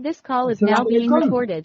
This call is now being recorded.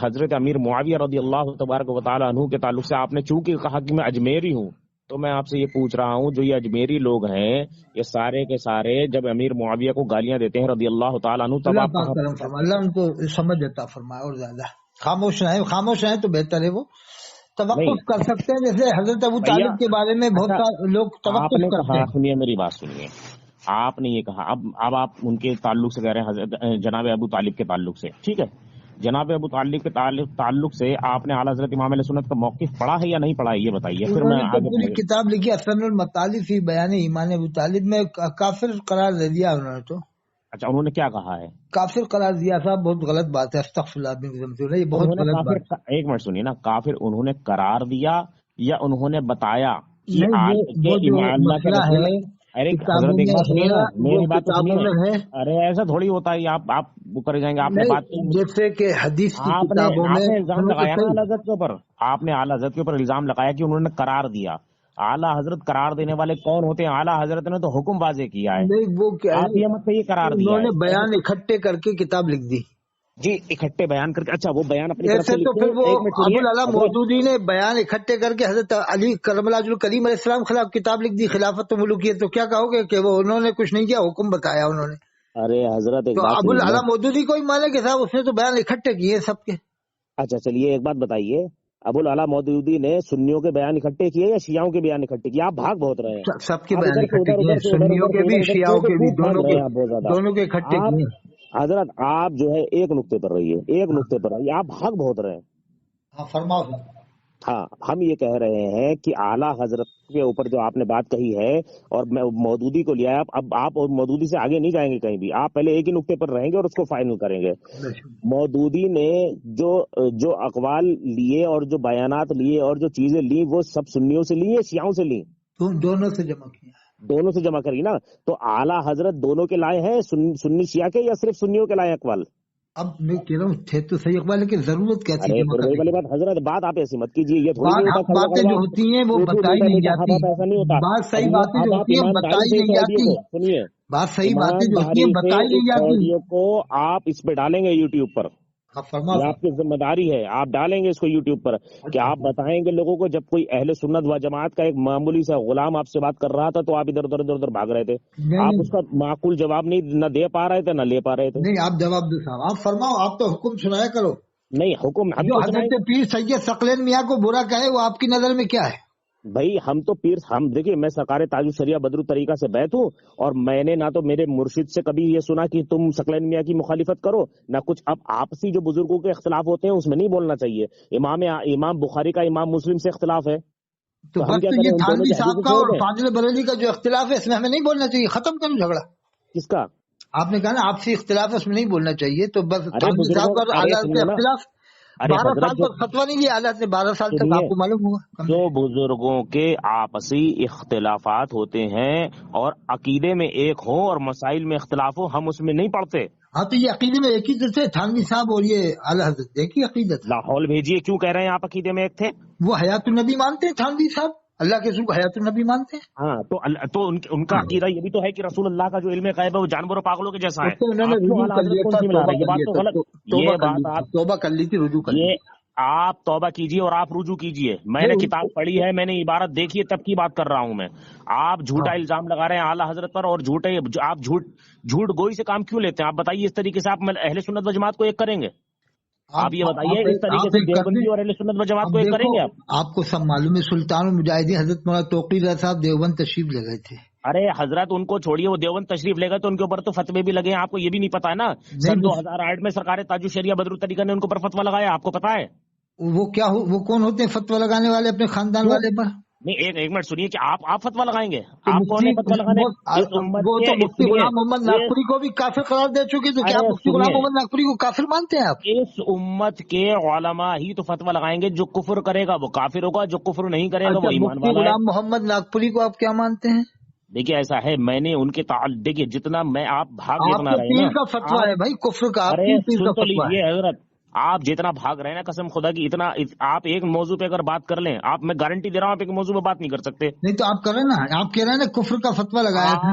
حضرت امیر معاویہ رضی اللہ تبارک و تعالی عنہ کے تعلق سے آپ نے چونکہ کہا کہ میں اجمیری ہوں، تو میں آپ سے یہ پوچھ رہا ہوں جو یہ اجمیری لوگ ہیں یہ سارے کے سارے جب امیر معاویہ کو گالیاں دیتے ہیں رضی اللہ تعالیٰ عنہ، تب آپ اللہ ان کو سمجھ دیتا فرمائے اور زیادہ خاموش رہیں تو بہتر ہے، وہ توقف کر سکتے ہیں، جیسے حضرت ابو طالب کے بارے میں بہت سارے لوگ توقف کرتے ہیں۔ سنیے میری بات سنیے، آپ نے یہ کہا، اب آپ ان کے تعلق سے کہہ رہے ہیں حضرت جناب ابو طالب کے تعلق سے، ٹھیک ہے، جناب ابو طالب کے تعلق سے آپ نے اعلیٰ حضرت امام علیہ سنت کا موقف پڑھا ہے یا نہیں پڑھا ہے یہ بتائیے، پھر میں آگے پوری کتاب لکھی احسن المطالب فی بیان ایمان ابو طالب میں کافر قرار دے دیا انہوں نے۔ تو اچھا انہوں نے کیا کہا ہے؟ کافر قرار دیا صاحب، بہت غلط بات ہے، استغفر اللہ، یہ بہت غلط بات ہے۔ ایک منٹ سنیے نا، کافر انہوں نے قرار دیا یا انہوں نے بتایا؟ میری بات ہے، ارے ایسا تھوڑی ہوتا ہے، آپ وہ کر جائیں گے، آپ نے بات جیسے کہ حدیث کی کتابوں میں الزام لگایا نا اعلیٰ حضرت کے اوپر، آپ نے اعلیٰ حضرت کے اوپر الزام لگایا کہ انہوں نے قرار دیا۔ اعلیٰ حضرت قرار دینے والے کون ہوتے ہیں؟ اعلیٰ حضرت نے تو حکم واضح کیا ہے، وہ کیا آپ یہ مت کہیے قرار دیا، انہوں نے بیان اکٹھے کر کے کتاب لکھ دی جی، اکٹھے بیان کر کے۔ اچھا وہ بیان اپنی طرف سے ایسے تو پھر وہ ابو العلا مودودی نے بیان اکٹھے کر کے حضرت علی کرم اللہ وجہہ کریم علیہ السلام خلاف کتاب لکھ دی، خلافت و ملوکیت، تو کیا کہو گے کہ وہ انہوں نے کچھ نہیں کیا، حکم بتایا انہوں نے؟ ارے حضرت تو ابو العلا مودودی کو ہی مانے کہ صاحب اس نے تو بیان اکٹھے کیے سب کے۔ اچھا چلیے ایک بات بتائیے، ابو العلا مودودی نے سنیوں کے بیان اکٹھے کیے یا شیعوں کے بیان اکٹھے کیے؟ آپ بھاگ بہت رہے ہیں، سب کے بیان اکٹھے کیے، سنیوں کے بھی شیعوں کے بھی، دونوں کے اکٹھے کیے۔ حضرت آپ جو ہے ایک نقطے پر رہیے، آپ بھاگ بہت رہے ہیں۔ ہاں فرماؤ۔ ہاں ہم یہ کہہ رہے ہیں کہ اعلیٰ حضرت کے اوپر جو آپ نے بات کہی ہے اور مودودی کو لیا ہے، اب آپ مودودی سے آگے نہیں جائیں گے کہیں بھی، آپ پہلے ایک ہی نقطے پر رہیں گے اور اس کو فائنل کریں گے۔ مودودی نے جو اقوال لیے اور جو بیانات لیے اور جو چیزیں لی وہ سب سنیوں سے لی یا شیعوں سے لی؟ دونوں سے جمع کیا، دونوں سے جمع کری نا، تو اعلیٰ حضرت دونوں کے لائے ہیں، سنی شیعہ کے یا صرف سنیوں کے لائے اقوال؟ اب میں کہہ رہا ہوں تھے تو صحیح اقبال، لیکن ضرورت کیا تھی؟ وہی والی بات حضرت، بات آپ ایسی مت کیجیے، یہ باتیں جو ہوتی ہیں وہ بتائی نہیں جاتی، ایسا نہیں ہوتا، بات صحیح باتیں جو ہوتی ہیں بتائی نہیں جاتی، سنیے بات صحیح باتیں جو ہوتی ہیں بتائی نہیں جاتی۔ آڈیو کو آپ اس پہ ڈالیں گے یوٹیوب پر، یہ آپ کی ذمہ داری ہے، آپ ڈالیں گے اس کو یوٹیوب پر کہ آپ بتائیں گے لوگوں کو، جب کوئی اہل سنت و جماعت کا ایک معمولی سا غلام آپ سے بات کر رہا تھا تو آپ ادھر ادھر بھاگ رہے تھے، آپ اس کا معقول جواب نہ دے پا رہے تھے نہ لے پا رہے تھے۔ نہیں آپ جواب دو صاحب، آپ فرماؤ، آپ تو حکم سنایا کرو۔ نہیں حکم ہم جو حضرت پیر سید ثقلین میاں کو برا کہے وہ آپ کی نظر میں کیا ہے؟ بھائی ہم تو ہم دیکھیے، میں سرکار تاج الشریعہ بدر الطریقہ سے بیعت ہوں، اور میں نے نہ تو میرے مرشد سے کبھی یہ سنا کہ تم ثقلین میاں کی مخالفت کرو نہ کچھ۔ اب آپسی جو بزرگوں کے اختلاف ہوتے ہیں اس میں نہیں بولنا چاہیے، امام بخاری کا امام مسلم سے اختلاف ہے تو بس یہ تھانوی صاحب کا اور فاضل بریلوی کا جو اختلاف ہے اس میں ہمیں نہیں بولنا چاہیے، ختم کرو جھگڑا۔ کس کا؟ آپ نے کہا نا آپسی اختلاف ہے اس میں نہیں بولنا چاہیے، تو بس تھانوی صاحب کا اور اعلیٰ سے اختلاف 12 سال تک فتویٰ نہیں دیا اعلیٰ نے، 12 سال تک آپ کو معلوم ہوگا۔ جو بزرگوں کے آپسی اختلافات ہوتے ہیں اور عقیدے میں ایک ہوں اور مسائل میں اختلاف ہو، ہم اس میں نہیں پڑھتے۔ ہاں تو یہ عقیدے میں ایک ہی تھے تھانوی صاحب اور یہ اعلیٰ حضرت، ایک ہی عقیدت۔ لاہور بھیجیے، کیوں کہہ رہے ہیں آپ عقیدے میں ایک تھے؟ وہ حیات النبی مانتے ہیں تھانوی صاحب، اللہ کے رسول کو حیات النبی مانتے ہیں۔ ہاں تو ان کا عقیدہ یہ بھی تو ہے کہ رسول اللہ کا جو علم غیب ہے وہ جانوروں پاگلوں کے جیسا ہے۔ انہوں نے رجوع کر لیا تھا، توبہ کر لی تھی، رجوع کر لی۔ آپ توبہ کیجیے اور آپ رجوع کیجیے، میں نے کتاب پڑھی ہے، میں نے عبارت دیکھی ہے، تب کی بات کر رہا ہوں میں۔ آپ جھوٹا الزام لگا رہے ہیں اعلیٰ حضرت پر، اور آپ جھوٹ گوئی سے کام کیوں لیتے ہیں؟ آپ بتائیے، اس طریقے سے آپ اہل سنت و جماعت کو ایک کریں گے؟ آپ یہ بتائیے، اس طریقے سے دیوبندی اور اہل سنت و جماعت کو ایک کریں گے آپ کو سب معلوم ہے، سلطان المجاہدین حضرت مولانا توقیر صاحب دیوبند تشریف لے گئے تھے۔ ارے حضرت ان کو چھوڑیے، وہ دیوبند تشریف لے گئے تو ان کے اوپر تو فتوے بھی لگے ہیں، آپ کو یہ بھی نہیں پتا ہے نا؟ سن 2008 میں سرکار تاج الشریعہ بدر الطریقہ نے ان کے اوپر فتویٰ لگایا، آپ کو پتا ہے؟ وہ کون ہوتے ہیں فتویٰ لگانے والے اپنے خاندان والے پر؟ نہیں ایک منٹ سنیے کہ آپ فتویٰ لگائیں گے؟ آپ کون ہے فتویٰ لگانے؟ وہ تو مفتی غلام محمد ناگپوری کو بھی کافر قرار دے چکے، تو کیا مفتی غلام محمد ناگپوری کو کافر مانتے ہیں آپ؟ اس امت کے علماء ہی تو فتویٰ لگائیں گے، جو کفر کرے گا وہ کافر ہوگا، جو کفر نہیں کرے گا وہ ایمان والا ہے۔ غلام محمد ناگپوری کو آپ کیا مانتے ہیں؟ دیکھیے ایسا ہے، میں نے ان کے دیکھیے جتنا میں آپ بھاگ جتنا رہے ہیں کا فتویٰ ہے بھائی کفر کا، حضرت آپ جتنا بھاگ رہے ہیں نا، قسم خدا کی اتنا آپ ایک موضوع پہ اگر بات کر لیں، آپ میں گارنٹی دے رہا ہوں آپ ایک موضوع پہ بات نہیں کر سکتے۔ نہیں تو آپ کر رہے ہیں نا، آپ کہہ رہے ہیں نا کفر کا فتویٰ لگایا تھا۔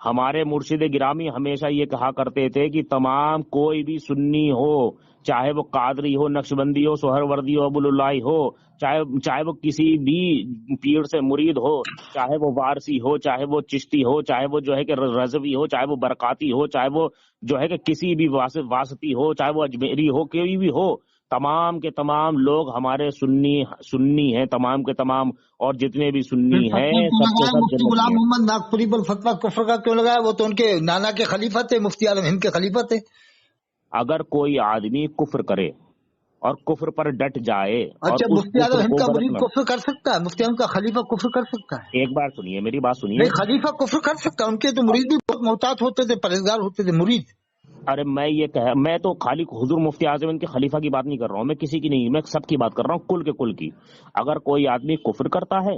ہمارے مرشد گرامی ہمیشہ یہ کہا کرتے تھے کہ تمام کوئی بھی سنی ہو، چاہے وہ قادری ہو، نقشبندی ہو، سہروردی ہو، ابو اللہ ہو، چاہے وہ کسی بھی پیر سے مرید ہو، چاہے وہ وارسی ہو، چاہے وہ چشتی ہو، چاہے وہ جو ہے کہ رضوی ہو، چاہے وہ برکاتی ہو، چاہے وہ جو ہے کہ کسی بھی واسطی ہو، چاہے وہ اجمیری ہو، کوئی بھی ہو، تمام کے تمام لوگ ہمارے سنی ہیں، تمام کے تمام، اور جتنے بھی سنی ہیں سب کے سب مفتی جنتی غلام ہیں۔ محمد ناگپوری پر فتویٰ کفر کا کیوں لگایا؟ وہ تو ان کے نانا کے خلیفہ تھے، مفتی اعظم ہند کے خلیفہ تھے۔ اگر کوئی آدمی کفر کرے اور کفر پر ڈٹ جائے اور اچھا، اس مفتی اعظم کفر ہند کو کا غلط مرید نہ، کفر کر سکتا ہے؟ مفتی اعظم کا خلیفہ کفر کر سکتا ہے؟ ایک بار سنیے میری بات سنیے۔ نہیں، خلیفہ کفر کر سکتا ہے، ان کے تو مرید بھی بہت محتاط ہوتے تھے، پرہیزگار ہوتے تھے مرید۔ ارے میں تو خالی حضور مفتی اعظم ان کے خلیفہ کی بات نہیں کر رہا ہوں، میں کسی کی نہیں، میں سب کی بات کر رہا ہوں، کل کے کل کی۔ اگر کوئی آدمی کفر کرتا ہے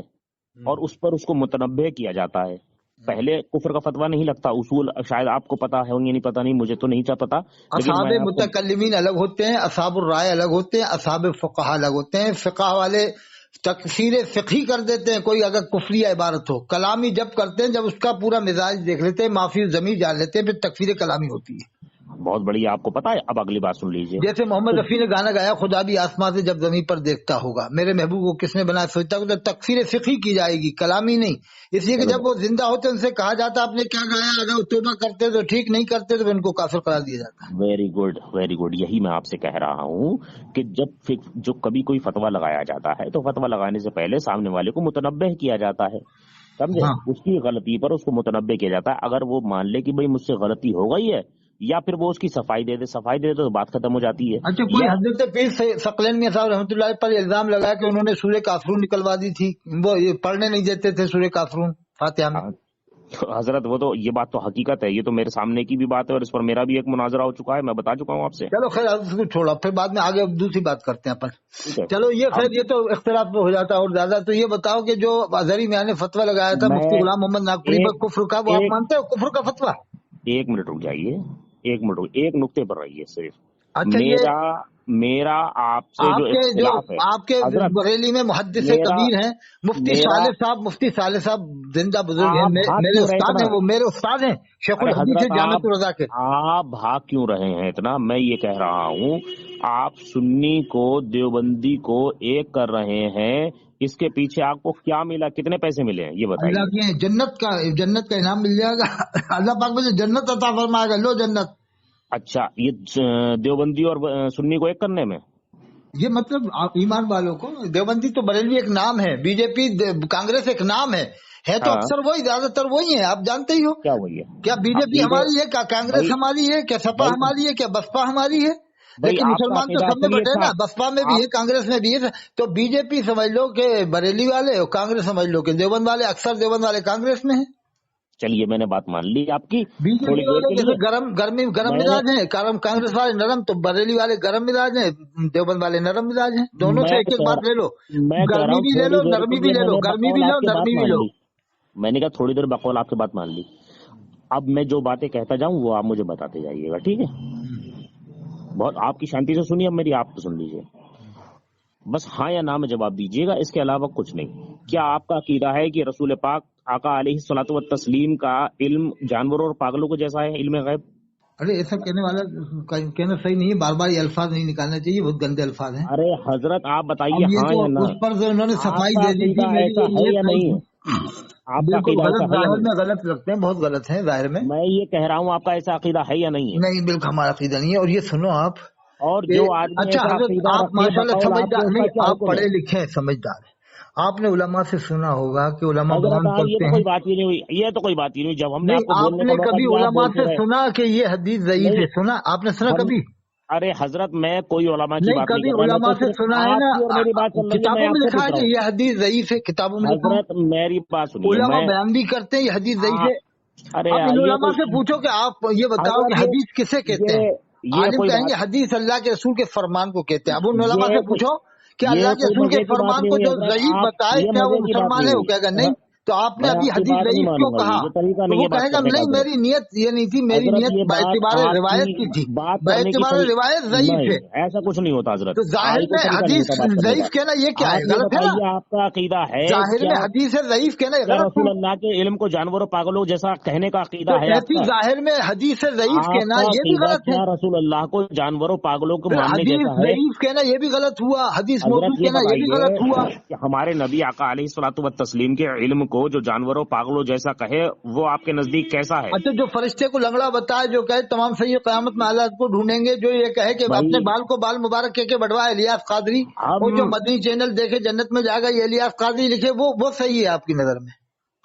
اور اس پر اس کو متنبہ کیا جاتا ہے، پہلے کفر کا فتویٰ نہیں لگتا، اصول شاید آپ کو پتا ہے نہیں پتا نہیں، مجھے تو نہیں پتا، لیکن اصحاب میں آپ کو، متکلمین الگ ہوتے ہیں، اصحاب الرائے الگ ہوتے ہیں، اصحاب فقہا الگ ہوتے ہیں۔ فقہ والے تکفیر فقہی کر دیتے ہیں کوئی اگر کفری عبارت ہو، کلامی جب کرتے ہیں جب اس کا پورا مزاج دیکھ لیتے ہیں، معافی ضمیر جان لیتے ہیں، پھر تکفیر کلامی ہوتی ہے۔ بہت بڑی آپ کو پتا ہے۔ اب اگلی بات سن لیجئے۔ جیسے محمد رفیع نے گانا گایا، خدا بھی آسمان سے جب زمین پر دیکھتا ہوگا، میرے محبوب کو کس نے بنایا سوچتا ہوگا، تو تکفیر فقہی کی جائے گی، کلامی نہیں۔ اس لیے کہ جب وہ زندہ ہوتے ان سے کہا جاتا آپ نے کیا گایا، اگر وہ توبہ کرتے تو ٹھیک، نہیں کرتے تو ان کو کافر قرار دیا جاتا۔ ویری گڈ ویری گڈ، یہی میں آپ سے کہہ رہا ہوں کہ جو کبھی کوئی فتویٰ لگایا جاتا ہے تو فتویٰ لگانے سے پہلے سامنے والے کو متنبہ کیا جاتا ہے، سمجھے؟ ہاں، اس کی غلطی پر اس کو متنبہ کیا جاتا ہے۔ اگر وہ مان لے کہ بھائی مجھ سے غلطی ہو گئی ہے، یا پھر وہ اس کی صفائی دے دے تو بات ختم ہو جاتی ہے۔ اچھا، کوئی یا حضرت پیر ثقلین میاں صاحب رحمۃ اللہ پر الزام لگایا کہ انہوں نے سورہ کافرون نکلوا دی تھی، وہ یہ پڑھنے نہیں دیتے تھے سورہ کافرون فاتحہ میں۔ حضرت وہ تو یہ بات تو حقیقت ہے، یہ تو میرے سامنے کی بھی بات ہے اور اس پر میرا بھی ایک مناظرہ ہو چکا ہے، میں بتا چکا ہوں آپ سے۔ چلو خیر، اس کو چھوڑا، پھر بعد میں آگے دوسری بات کرتے ہیں اپن۔ ٹھیک ہے، چلو یہ اب خیر، یہ تو اختلاف پہ ہو جاتا ہے اور زیادہ۔ تو یہ بتاؤ کہ جو اظہری میاں نے فتویٰ لگایا تھا میں مفتی غلام محمد ناگپوری پر کفر کا، وہ آپ مانتے ہو کفر کا فتویٰ؟ ایک منٹ رک جائیے، ایک منٹ رک، ایک نقطے پر رہیے صرف۔ اچھا، یہ میرا آپ سے جو آپ کے اختلاف ہے آپ کے حضرت، بریلی میں محدث کبیر ہیں مفتی صالح صاحب زندہ بزرگ ہیں، آپ بھاگ میرے کیوں رہے استاد اتنا؟ ہیں، وہ میرے استاد ہیں، شیخ ارے الحدیث حضرت، ہیں جامعۃ الرضا کے۔ آپ بھاگ کیوں رہے ہیں اتنا؟ میں یہ کہہ رہا ہوں آپ سنی کو دیوبندی کو ایک کر رہے ہیں، اس کے پیچھے آپ کو کیا ملا، کتنے پیسے ملے ہیں یہ بتائیے؟ اللہ کی جنت کا انعام مل جائے گا، اللہ پاک مجھے جنت عطا فرمائے گا، لو جنت۔ اچھا، یہ دیوبندی اور سنی کو ایک کرنے میں؟ یہ مطلب آپ ایمان والوں کو، دیوبندی تو بریلوی ایک نام ہے، بی جے پی کانگریس ایک نام ہے تو ہاں، اکثر وہی، زیادہ تر وہی ہیں، آپ جانتے ہی ہو۔ کیا وہی ہے؟ کیا بی جے پی ہماری ہے، کیا کانگریس بھائی ہماری ہے، کیا سپا بھائی ہماری ہے، کیا بسپا ہماری ہے؟ بھائی لیکن آپ کا مسلمان تو عقیدہ سب میں چلیے بٹے نا، بسپا میں بھی ہے، کانگریس میں بھی ہے۔ تو بی جے پی سمجھ لو کہ بریلی والے اور کانگریس سمجھ لو کہ دیوبند والے، اکثر دیوبند والے کانگریس میں ہیں۔ چلیے میں نے بات مان لی آپ کی بی جے تھوڑی پی دیر والے کے جیسے لیے۔ گرم میں مزاج ہیں، کانگریس والے نرم، تو بریلی والے گرم مزاج ہیں، دیوبند والے نرم مزاج ہیں، دونوں سے ایک ایک بات لے لو، میں کہہ رہا گرمی ہوں بھی لے تھوڑی لو، دیر نرمی کے بھی لیے لے میں لو، نے گرمی بھی بقول لو، آپ کی بات نرمی بھی مان لو۔ لی، میں نے کہا تھوڑی دیر بقول آپ کی بات مان لی۔ اب میں جو باتیں کہتا جاؤں وہ آپ مجھے بتاتے جائیے گا، ٹھیک ہے؟ بہت آپ کی شانتی سے سنیے، اب میری آپ کو سن لیجیے، بس ہاں یا نہ میں جواب دیجیے گا، اس کے علاوہ کچھ نہیں۔ کیا آپ کا عقیدہ ہے کہ رسول پاک آقا علیہ الصلوۃ والتسلیم کا علم جانوروں اور پاگلوں کو جیسا ہے، علم غیب؟ ارے ایسا کہنے والا کہنا صحیح نہیں ہے، بار بار یہ الفاظ نہیں نکالنا چاہیے، بہت گندے الفاظ ہیں۔ ارے حضرت آپ بتائیے اب یہ ہاں تو یا نہ، اس پر جو انہوں نے آپ صفائی کا دے دی تھی عقیدہ میری، ایسا ہے یہ یا نہیں ہے؟ آپ کا بالکل عقیدہ غلط، ایسا ہے یا ظاہر نہیں؟ میں غلط لگتے ہیں، بہت غلط ہیں ظاہر میں۔ میں یہ کہہ رہا ہوں آپ کا ایسا عقیدہ ہے یا نہیں ہے؟ نہیں، بالکل ہمارا عقیدہ نہیں ہے۔ اور یہ سنو آپ، اور جو آدمی اچھا ایسا حضرت عقیدہ آپ رکھے ماشاءاللہ بقول آپ کے، سمجھدار اس کا نہیں، کیا آپ حکم ہے؟ پڑھے لکھے ہیں، سمجھدار ہیں۔ آپ نے علماء سے سنا ہوگا کہ علماء حضرت بیان یہ کرتے تو ہیں، کوئی بات ہی نہیں ہوئی، یہ تو کوئی بات ہی نہیں ہوئی، جب ہم نے نہیں آپ کو آپ بولنے نے کا موقع کبھی دیا آپ علماء بولتے سے رہے۔ سنا کہ یہ حدیث ضعیف نہیں، ہے؟ سنا آپ نے؟ سنا ہم، کبھی؟ ارے حضرت میں کوئی علماء کی نہیں، بات نہیں کبھی کر رہا، میں علماء تو سے صرف سنا ہے نا؟ آپ کی اور میری بات چل رہی ہے، میں کتابوں میں آپ سے لکھا پوچھ ہے رہا کہ ہوں۔ یہ حدیث ضعیف ہے، کتابوں میں لکھا ہے، حضرت میری بات سنیے، علماء میں، بیان بھی کرتے ہیں یہ حدیث ضعیف ہے۔ ارے اب ان یہ علماء سے کوئی، پوچھو کہ آپ یہ بتاؤ کہ حضرت حدیث کسے کہتے ہیں؟ یہ عالم کوئی کہیں بات، گے حدیث اللہ کے رسول کے فرمان کو کہتے ہیں۔ اب ان علماء سے یہ کوئی پوچھو کہ یہ اللہ کے کوئی رسول کے مزے کی بات فرمان نہیں کو ہوئی جو حضرت، ضعیف آپ، بتائے یہ کیا وہ مزے کی بات مسلمان نہیں ہے؟ وہ کہے گا ہوئی۔ نہیں۔ تو آپ نے ابھی حدیث ضعیف کیوں کہا؟ تو وہ کہے گا نہیں میری نیت یہ نہیں تھی، میری نیت باعتبار روایت کی تھی، باعتبار روایت ضعیف ہے. ایسا کچھ نہیں ہوتا حضرت. تو ظاہر میں حدیث ضعیف کہنا یہ کیا ہے؟ غلط ہے نا. آپ کا عقیدہ ہے ظاہر میں حدیث ضعیف کہنا غلط. رسول اللہ کے علم کو جانوروں پاگلوں جیسا کہنے کا عقیدہ ہے آپ کا؟ ظاہر میں حدیث ضعیف کہنا یہ بھی غلط ہے. رسول اللہ کو جانوروں پاگلوں کو ماننے حدیث جیسا ہے. ضعیف کہنا یہ بھی غلط ہوا، حدیث موضوع کہنا یہ بھی غلط ہوا. ہمارے نبی آقا علیہ الصلوۃ والتسلیم کے علم کو جو جانوروں پاگلوں جیسا کہے وہ آپ کے نزدیک کیسا ہے؟ اچھا جو فرشتے کو لنگڑا بتائے، جو کہے تمام صحیح قیامت میں حالات کو ڈھونڈیں گے، جو یہ کہے کہ اپنے بال کو بال مبارک کہہ کے بڑھوائے الیاس قادری، اور جو مدنی چینل دیکھے جنت میں جائے گا یہ الیاس قادری لکھے، وہ صحیح ہے آپ کی نظر میں؟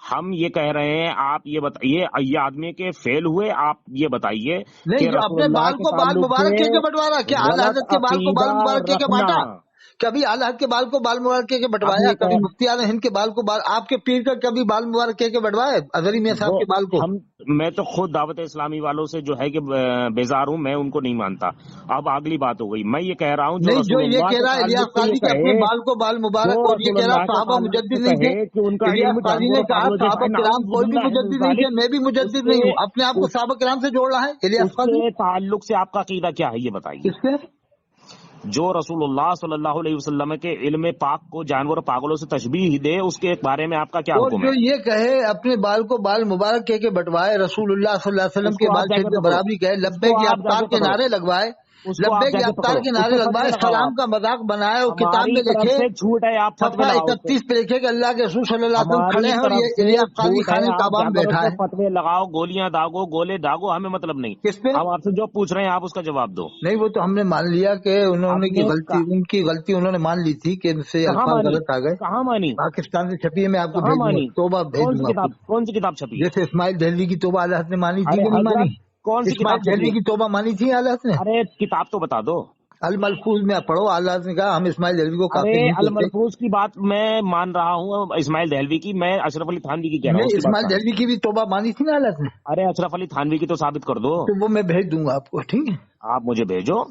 ہم یہ کہہ رہے ہیں، آپ یہ بتائیے یہ آدمی کے فیل ہوئے، آپ یہ بتائیے نہیں جو اپنے بال کو بال مبارک کہہ کے بٹوا رہا، کیا اعلیٰ حضرت کے بال کو بال مبارک کہہ کے بانٹا؟ کبھی اعلیٰ حضرت کے بال کو بال مبارک کہہ کے بٹوایا؟ کبھی مفتی اعظم ہند کے بال کو بال، آپ کے پیر کا کبھی بال مبارک کہہ کے بٹوائے اظہری میاں صاحب کے بال کو؟ میں تو خود دعوت اسلامی والوں سے جو ہے کہ بیزار ہوں، میں ان کو نہیں مانتا. اب اگلی بات ہو گئی، میں یہ کہہ رہا ہوں جو یہ کہہ رہا ہے الیاس قادری کے اپنے بال کو بال مبارک، اور یہ کہہ رہا صحابہ مجدد نہیں تھے. الیاس قادری نے کہا صحابہ کرام کوئی بھی مجدد نہیں تھے، میں بھی مجدد نہیں ہوں. اپنے آپ کو صحابہ کرام سے جوڑ رہا ہے الیاس قادری. تعلق سے آپ کا عقیدہ کیا ہے یہ بتائیے؟ کس سے؟ جو رسول اللہ صلی اللہ علیہ وسلم کے علم پاک کو جانور پاگلوں سے تشبیہ دے، اس کے بارے میں آپ کا کیا حکم ہے؟ جو یہ کہے اپنے بال کو بال مبارک کہہ کے بٹوائے، رسول اللہ صلی اللہ علیہ وسلم کے بال سے برابری کہے، لبیک یا ابطال کے نعرے لگوائے، لبیک یا ابطال کے نعرے لگوائے، سلام کا مذاق بنائے اور کتاب میں لکھے جھوٹ ہے. آپ صفحہ 31 پہ لکھے کہ اللہ کے رسول صلی اللہ علیہ وسلم کھڑے ہیں اور یہ الیاس قادری خانے کعبہ میں بیٹھا ہے. فتوے لگاؤ، گولیاں داغو، گولے داغو، ہمیں مطلب نہیں. کس پہ؟ ہم آپ سے جو پوچھ رہے ہیں آپ اس کا جواب دو. نہیں وہ تو ہم نے مان لیا کہ انہوں نے ان کی غلطی انہوں نے مان لی تھی کہ ان سے الفاظ غلط آ گئے. کہاں مانی؟ پاکستان سے چھپی ہے، میں آپ کو بھیج دوں گا، توبہ بھیج دوں گا. کون سی کتاب چھپی؟ جیسے اسماعیل دہلوی کی توبہ اعلیٰ حضرت نے مانی تھی کہ نہیں مانی؟ کون سی اسماعیل دہلوی کی توبہ مانی تھی اعلیٰ حضرت نے؟ ارے کتاب تو بتا دو. الملفوظ میں پڑھو، اعلیٰ حضرت نے کہا ہم اسماعیل دہلوی کو کافی نہیں کہتے. الملفوظ کی بات میں مان رہا ہوں، اسماعیل دہلوی کی، میں اشرف علی تھانوی کی کہہ رہا ہوں. اسماعیل دہلوی کی بھی توبہ مانی تھی نا اعلیٰ حضرت نے؟ ارے اشرف علی تھانوی کی تو ثابت کر دو. تو وہ میں بھیج دوں گا آپ کو، ٹھیک ہے؟ آپ مجھے بھیجو.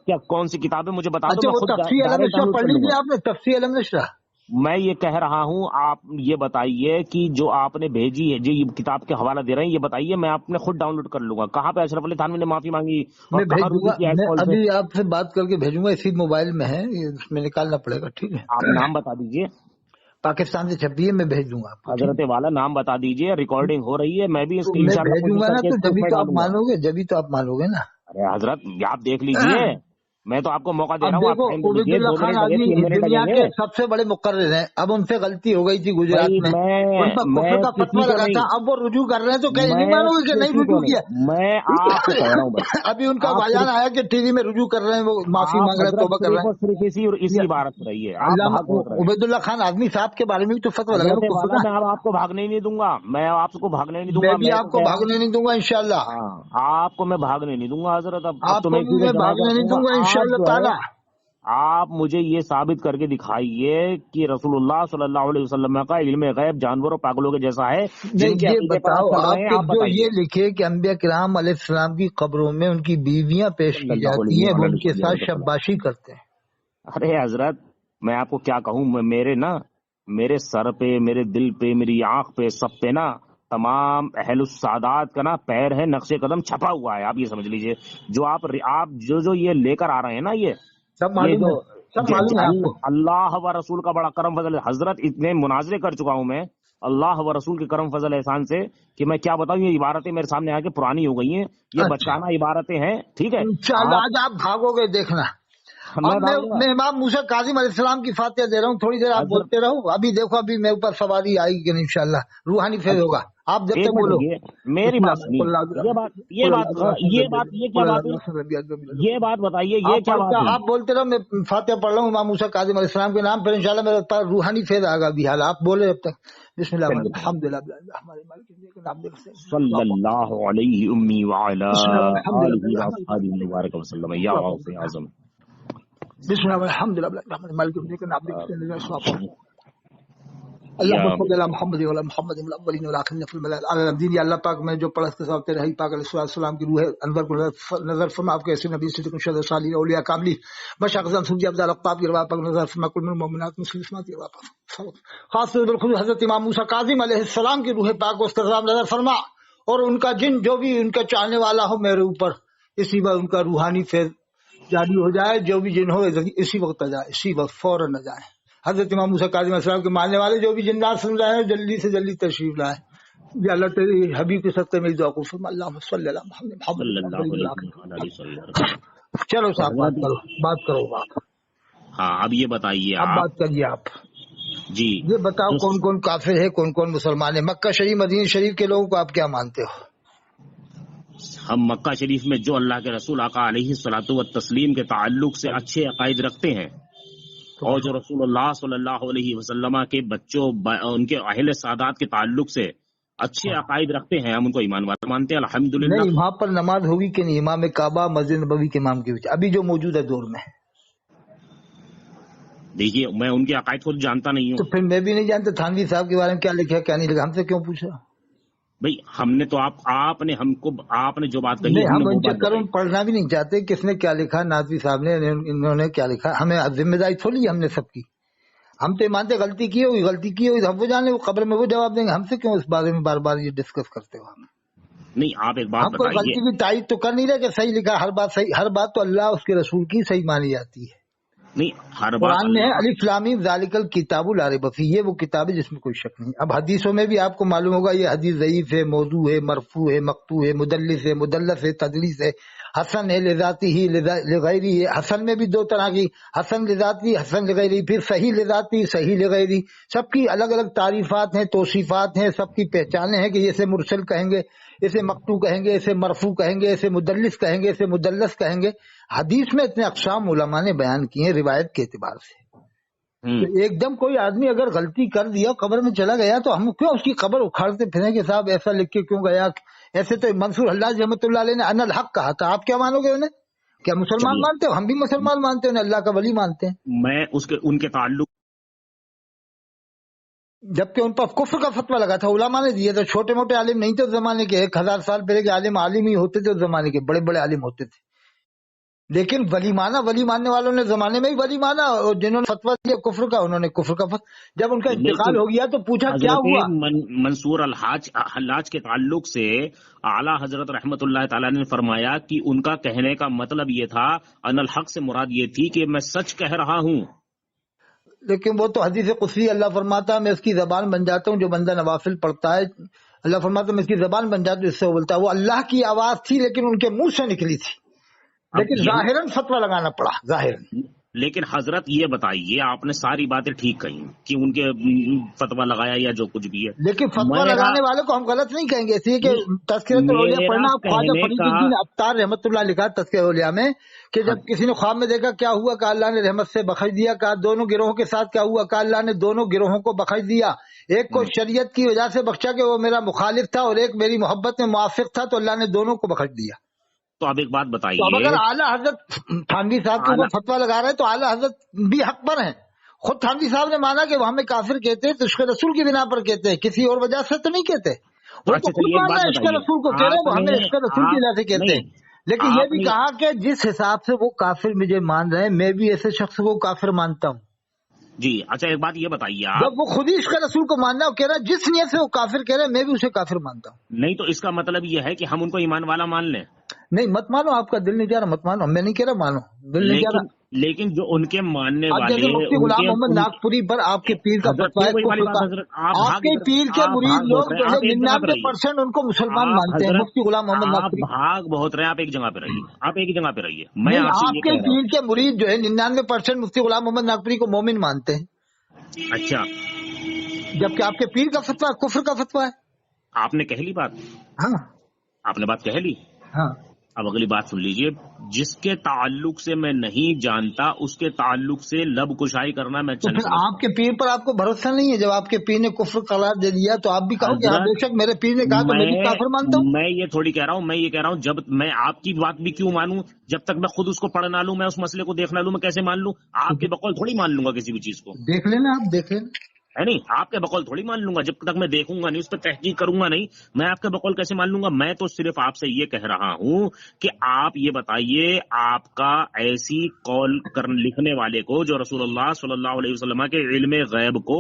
کیا کون سی کتاب ہے مجھے بتا دو. اچھا وہ تفسیر علم نشرح پڑھ لیجیے آپ نے، تفسیر علم نشرح. میں یہ کہہ رہا ہوں، آپ یہ بتائیے کہ جو آپ نے بھیجی ہے، جو یہ کتاب کے حوالہ دے رہے ہیں، یہ بتائیے میں آپ نے خود ڈاؤن لوڈ کر لوں گا. کہاں پہ اشرف علی تھانوی نے معافی مانگی؟ میں بھیج دوں گا، میں ابھی آپ سے بات کر کے بھیجوں گا، اسی موبائل میں ہے، اس میں نکالنا پڑے گا، ٹھیک ہے؟ آپ نام بتا دیجئے. پاکستان سے چھپی ہے، میں بھیج دوں گا آپ کو. حضرت والا نام بتا دیجئے، ریکارڈنگ ہو رہی ہے، میں بھی اس کی بھیجوں گا نا، تو جبھی تو آپ مانو گے، جبھی تو آپ مانو گے نا. ارے حضرت آپ دیکھ لیجئے، میں تو آپ کو موقع دے رہا ہوں. عبید اللہ خان آدمی دنیا کے سب سے بڑے مقرر ہیں، اب ان سے غلطی ہو گئی تھی گجرات میں، ان پر کفر کا فتویٰ لگا تھا، اب وہ رجوع کر رہے ہیں، تو کہیں نہیں مانو گے کہ نہیں رجوع کیا؟ میں آپ کو کہہ رہا ہوں ابھی ان کا بیان آیا کہ ٹی وی میں رجوع کر رہے ہیں، وہ معافی مانگ رہے ہیں، توبہ کر رہے ہیں. صرف اسی عبارت رہی ہے. عبید اللہ خان آدمی صاحب کے بارے میں بھی تو فتویٰ لگا. میں آپ کو بھاگنے نہیں دوں گا، میں آپ کو بھاگنے نہیں دوں گا. میں بھی آپ کو بھاگنے نہیں دوں گا انشاءاللہ. آپ کو میں بھاگنے نہیں دوں گا حضرت. آپ کو میں بھاگنے نہیں دوں گا انشاءاللہ تعالی. آپ مجھے یہ ثابت کر کے دکھائیے کہ رسول اللہ صلی اللہ علیہ وسلم کا علم غیب جانوروں پاگلوں کے جیسا ہے. یہ بتاؤ آپ جو یہ لکھے کہ انبیاء کرام علیہ السلام کی قبروں میں ان کی بیویاں پیش کی جاتی ہیں، وہ ان کے ساتھ شباشی کرتے ہیں. ارے حضرت میں آپ کو کیا کہوں، میرے سر پہ، میرے دل پہ، میری آنکھ پہ، سب پہ نا تمام اہل السادات کا نا پیر ہے، نقش قدم چھپا ہوا ہے. آپ یہ سمجھ لیجئے، جو آپ جو یہ لے کر آ رہے ہیں نا، یہ سب معلوم ہے آپ کو. اللہ و رسول کا بڑا کرم فضل. حضرت اتنے مناظرے کر چکا ہوں میں اللہ و رسول کے کرم فضل احسان سے کہ میں کیا بتاؤں، یہ عبارتیں میرے سامنے آ کے پرانی ہو گئی ہیں، یہ بچانہ عبارتیں ہیں. ٹھیک ہے انشاءاللہ آج آپ بھاگو گے دیکھنا. میں امام موسیٰ کاظم علیہ السلام کی فاتحہ دے رہا ہوں، تھوڑی دیر آپ بولتے رہو. ابھی دیکھو ابھی میرے اوپر سواری آئے گی کہ انشاءاللہ روحانی فیض ہوگا. آپ جب تک بولو میری بات یہ بات بتائیے، یہ کیا بات ہے؟ آپ بولتے رہو، میں فاتحہ پڑھ رہا ہوں امام موسیٰ کاظم علیہ السلام کے نام، پھر انشاءاللہ میرے پاس روحانی فیض آئے گا. ابھی حال آپ بولے جب تک. بسم اللہ الحمدللہ صلی اللہ علیہ امی وعلی آلہ واصحابہ مبارک وسلم. یا غوث اعظم بسم اللہ الحمدللہ مالک یوم الدین. اللہ صلی اللہ محمد وعلی محمد الاولین والآخرین فی الملأ الاعلی الدین. یا اللہ پاک میں جو پڑھا اس کے ساتھ تیرے حبیب پاک علیہ السلام کی روح انور کو نظر فرما. آپ کے ایسے نبی صدیق شہداء صالحین اولیاء کاملین مشائخ اعظم صوفی ابدال اقطاب کی روح پاک نظر فرما. کل من المؤمنات مسلمات کی روح پاک خاص طور پر حضرت امام موسیٰ کاظم علیہ السلام کی روح پاک کو اس کا نظر فرما. اور ان کا جن جو بھی ان کا چاہنے والا ہو میرے اوپر اسی وقت ان کا روحانی فیض جاری ہو جائے. جو بھی جن ہو اسی وقت آ جائے, اسی وقت فوراً آ جائے. حضرت امام موسیٰ کاظم علیہ السلام کے ماننے والے جو بھی جنات سن رہے ہیں جلدی سے جلدی تشریف لائے. یا اللہ تیری حبیب کے صدقے میں دعا کو فرما. اللہم صلی اللہ محمد. چلو صاحب بات کرو آپ. ہاں اب یہ بتائیے, اب بات کریے آپ. جی یہ بتاؤ کون کون کافر ہے کون کون مسلمان ہے. مکہ شریف مدینہ شریف کے لوگوں کو آپ کیا مانتے ہو؟ ہم مکہ شریف میں جو اللہ کے رسول آقا علیہ الصلوۃ والتسلیم کے تعلق سے اچھے عقائد رکھتے ہیں اور جو رسول اللہ صلی اللہ علیہ وسلم کے بچوں ان کے اہل سادات کے تعلق سے اچھے عقائد رکھتے ہیں, ہم ان کو ایمان والا مانتے ہیں الحمدللہ. نہیں, وہاں پر نماز ہوگی کہ نہیں؟ امام کعبہ مسجد نبوی کے امام کے بیچ ابھی جو موجود ہے دور میں. دیکھیے میں ان کے عقائد کو جانتا نہیں ہوں. تو پھر میں بھی نہیں جانتا تھانوی صاحب کے بارے میں کیا لکھا کیا نہیں لکھا, ہم سے کیوں پوچھا بھائی؟ ہم نے تو آپ نے ہم کو آپ نے جو بات کہی نہیں, ہم ان چکروں میں پڑھنا بھی نہیں چاہتے کس نے کیا لکھا. نادوی صاحب نے انہوں نے کیا لکھا, ہمیں ذمہ داری تھوڑی ہم نے سب کی. ہم تو مانتے غلطی کی ہوئی ہم وہ جانے, وہ قبر میں وہ جواب دیں گے. ہم سے کیوں اس بارے میں بار بار یہ ڈسکس کرتے ہو؟ ہم نہیں, آپ ایک بات ہم کوئی غلطی کی تائید تو کر نہیں رہے کہ صحیح لکھا. ہر بات صحیح, ہر بات تو اللہ اس کے رسول کی صحیح مانی جاتی ہے. نہیں, ہر بات قرآن میں ہے الف لام میم ذالک الکتاب لا ریب فیہ, یہ وہ کتاب ہے جس میں کوئی شک نہیں. اب حدیثوں میں بھی آپ کو معلوم ہوگا یہ حدیث ضعیف ہے, موضوع ہے, مرفوع ہے, مقطوع ہے, مدلس ہے, تدلیس ہے, حسن ہے لذاتی ہی لغیری ہے. حسن میں بھی دو طرح کی, حسن لذاتی حسن لغیری, پھر صحیح لذاتی صحیح لغیری. سب کی الگ الگ تعریفات ہیں, توصیفات ہیں, سب کی پہچانیں ہیں کہ اسے مرسل کہیں گے, اسے مقطوع کہیں گے, اسے مرفوع کہیں گے, اسے مدلس کہیں گے, اسے مدلس کہیں گے. حدیث میں اتنے اقسام علماء نے بیان کیے ہیں روایت کے اعتبار سے. تو ایک دم کوئی آدمی اگر غلطی کر دیا قبر میں چلا گیا تو ہم کیوں اس کی قبر اکھاڑتے پھریں کہ صاحب ایسا لکھ کے کیوں گیا. ایسے تو منصور حلاج رحمۃ اللہ علیہ نے ان الحق کہا تھا, آپ کیا مانو گے انہیں؟ کیا مسلمان مانتے ہو؟ ہم بھی مسلمان مانتے ہیں, انہیں اللہ کا ولی مانتے ہیں. میں ان کے تعلق جبکہ ان پر کفر کا فتویٰ لگا تھا, علماء نے دیا تھا. چھوٹے موٹے عالم نہیں تھے اس زمانے کے, 1000 سال پہلے کے عالم ہی ہوتے تھے اس زمانے کے, بڑے بڑے عالم ہوتے تھے. لیکن ولی ماننے والوں نے زمانے میں ہی ولی مانا, اور جنہوں نے فتویٰ دیا کفر کا انہوں نے کفر کا فتویٰ. جب ان کا انتقال ہو گیا تو پوچھا کیا ہوا. منصور حلاج کے تعلق سے اعلیٰ حضرت رحمت اللہ تعالیٰ نے فرمایا کہ ان کا کہنے کا مطلب یہ تھا, ان الحق سے مراد یہ تھی کہ میں سچ کہہ رہا ہوں. لیکن وہ تو حدیث قدسی اللہ فرماتا ہے میں اس کی زبان بن جاتا ہوں. جو بندہ نوافل پڑھتا ہے اللہ فرماتا ہے میں اس کی زبان بن جاتا ہوں, اس سے وہ بولتا ہے. وہ اللہ کی آواز تھی لیکن ان کے منہ سے نکلی تھی, لیکن ظاہراً فتویٰ لگانا پڑا ظاہراً. لیکن حضرت یہ بتائیے, آپ نے ساری باتیں ٹھیک کہیں کہ ان کے فتویٰ لگایا یا جو کچھ بھی ہے, لیکن فتویٰ لگانے والے کو ہم غلط نہیں کہیں گے. اس لیے کہ تذکرۃ الاولیاء پڑھنا, خواجہ فرید الدین عطار رحمۃ اللہ لکھا تذکرۃ الاولیاء میں کہ جب کسی نے خواب میں دیکھا کیا ہوا, کہ اللہ نے رحمت سے بخش دیا. کہا دونوں گروہوں کے ساتھ کیا ہوا, کہ اللہ نے دونوں گروہوں کو بخش دیا. ایک کو شریعت کی وجہ سے بخشا کہ وہ میرا مخالف تھا, اور ایک میری محبت میں موافق تھا, تو اللہ نے دونوں کو بخش دیا. تو اب ایک بات بتائیے, اب اگر اعلیٰ حضرت تھانوی صاحب کے اوپر فتویٰ لگا رہے تو اعلیٰ حضرت بھی حق پر ہیں. خود تھانوی صاحب نے مانا کہ وہ ہمیں کافر کہتے ہیں تو عشق رسول کی بنا پر کہتے ہیں, کسی اور وجہ سے تو نہیں کہتے. وہ تو خود مانا عشق رسول کو کہہ رہے ہیں, وہ ہمیں عشق رسول کی وجہ سے کہتے ہیں. لیکن یہ بھی کہا کہ جس حساب سے وہ کافر مجھے مان رہے ہیں میں بھی ایسے شخص کو کافر مانتا ہوں. جی اچھا ایک بات یہ بتائیے, جب وہ خود ہی عشق رسول کو ماننا وہ کہہ رہا ہے جس نیت سے وہ کافر کہہ رہے ہیں میں بھی اسے کافر مانتا ہوں. نہیں تو اس کا مطلب یہ ہے کہ ہم ان کو ایمان والا مان لیں. نہیں مت مانو, آپ کا دل نہیں جا رہا مت مانو, میں نہیں کہہ رہا مانو, دل نہیں جا رہا. لیکن جو ان کے ماننے والے مفتی غلام محمد ناگپوری پر آپ کے پیر کا فتویٰ ہے, آپ کے پیر کے مرید لوگ جو ہے 99% ان کو مسلمان مانتے ہیں. مفتی غلام محمد ناگپوری بھاگ بہت رہے, آپ ایک جگہ پہ رہیے, آپ ایک جگہ پہ رہیے. میں آپ کے پیر کے مرید جو ہے 99% مفتی غلام محمد ناگپوری کو مومن مانتے ہیں. اچھا, جبکہ آپ کے پیر کا فتویٰ کفر کا فتویٰ ہے. آپ نے کہہ لی بات. ہاں آپ نے بات کہہ لی. ہاں اب اگلی بات سن لیجئے, جس کے تعلق سے میں نہیں جانتا اس کے تعلق سے لب کشائی کرنا میں تو پھر آپ کے پیر پر آپ کو بھروسہ نہیں ہے. جب آپ کے پیر نے کفر قرار دے دیا تو آپ بھی کہو کہ بے شک میرے پیر نے کہا تو میں بھی کافر مانتا ہوں. میں یہ تھوڑی کہہ رہا ہوں, میں یہ کہہ رہا ہوں جب میں آپ کی بات بھی کیوں مانوں جب تک میں خود اس کو پڑھ نہ لوں, میں اس مسئلے کو دیکھ نہ لوں, میں کیسے مان لوں؟ آپ کے بقول تھوڑی مان لوں گا کسی بھی چیز کو. دیکھ لینا, آپ دیکھ لینا. ہے نہیں. آپ کے بقول تھوڑی مان لوں گا جب تک میں دیکھوں گا نہیں, اس پہ تحقیق کروں گا نہیں. میں آپ کے بقول کیسے مان لوں گا؟ میں تو صرف آپ سے یہ کہہ رہا ہوں کہ آپ یہ بتائیے, آپ کا ایسی قول لکھنے والے کو جو رسول اللہ صلی اللہ علیہ وسلم کے علم غیب کو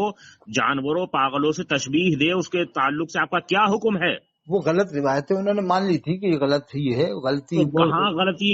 جانوروں پاگلوں سے تشبیہ دے, اس کے تعلق سے آپ کا کیا حکم ہے؟ وہ غلط روایتیں انہوں نے مان لی تھی کہ یہ غلط ہی ہے, غلطی.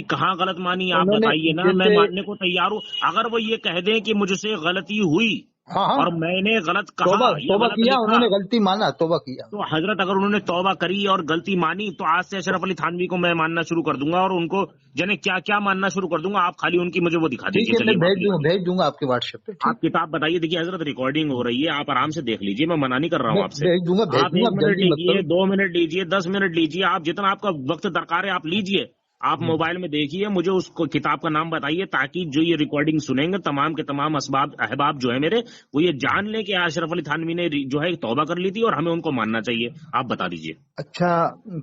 کہاں غلط مانی آپ بتائیے نا, میں ماننے کو تیار ہوں. اگر وہ یہ کہہ دیں کہ مجھ سے غلطی ہوئی اور میں نے غلط کہا, توبہ کیا, انہوں نے غلطی مانا, توبہ کیا, تو حضرت اگر انہوں نے توبہ کری اور غلطی مانی تو آج سے اشرف علی تھانوی کو میں ماننا شروع کر دوں گا, اور ان کو جانے کیا کیا ماننا شروع کر دوں گا. آپ خالی ان کی مجھے وہ دکھا دیجیے, میں بھیج دوں گا آپ کے واٹس ایپ پہ. آپ کتاب بتائیے. دیکھیے حضرت ریکارڈنگ ہو رہی ہے, آپ آرام سے دیکھ لیجیے, میں منع نہیں کر رہا ہوں آپ سے. آپ 1 منٹ لیجیے, 2 منٹ لیجیے, 10 منٹ لیجیے, آپ جتنا آپ کا وقت درکار ہے آپ لیجیے. آپ موبائل میں دیکھیے, مجھے اس کو کتاب کا نام بتائیے تاکہ جو یہ ریکارڈنگ سنیں گے تمام کے تمام احباب جو ہے میرے, وہ یہ جان لیں کہ اشرف علی تھانوی نے جو ہے توبہ کر لی تھی اور ہمیں ان کو ماننا چاہیے. آپ بتا دیجیے. اچھا,